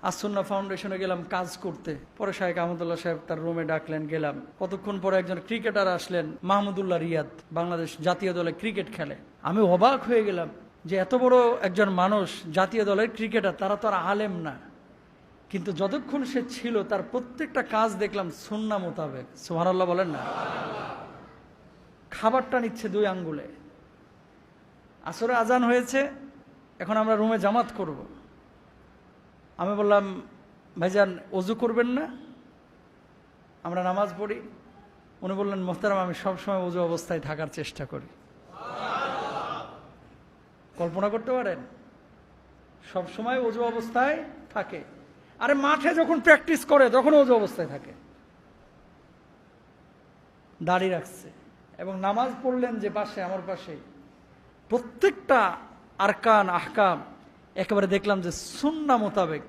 আসুন্না ফাউন্ডেশনে গেলাম কাজ করতে। পরে শাহেখ আহমদুল্লাহ সাহেব তার রুমে ডাকলেন, গেলাম। কতক্ষণ পরে একজন ক্রিকেটার আসলেন, মাহমুদুল্লাহ রিয়াদ, বাংলাদেশ জাতীয় দলে ক্রিকেট খেলে। আমি অবাক হয়ে গেলাম যে এত বড় একজন মানুষ জাতীয় দলের ক্রিকেটার, তারা তো আর আলেম না, কিন্তু যতক্ষণ সে ছিল তার প্রত্যেকটা কাজ দেখলাম সুন্না মোতাবেক। সুবহানাল্লাহ বলেন না। খাবারটা নিচ্ছে 2 আঙ্গুলে। আসরে আজান হয়েছে, এখন আমরা রুমে জামাত করব। আমি বললাম, ভাইজান ওযু করবেন না, আমরা নামাজ পড়ি? উনি বললেন, মোহতারাম আমি সবসময় ওযু অবস্থায় থাকার চেষ্টা করি। কল্পনা করতে পারেন, সবসময় ওযু অবস্থায় থাকে। আরে মাঠে যখন প্র্যাকটিস করে তখন ওযু অবস্থায় থাকে, দাড়ি রাখছে। এবং নামাজ পড়লেন যে পাশে, আমার পাশে, প্রত্যেকটা আরকান আহকাম একেবারে দেখলাম যে সুন্নাহ মোতাবেক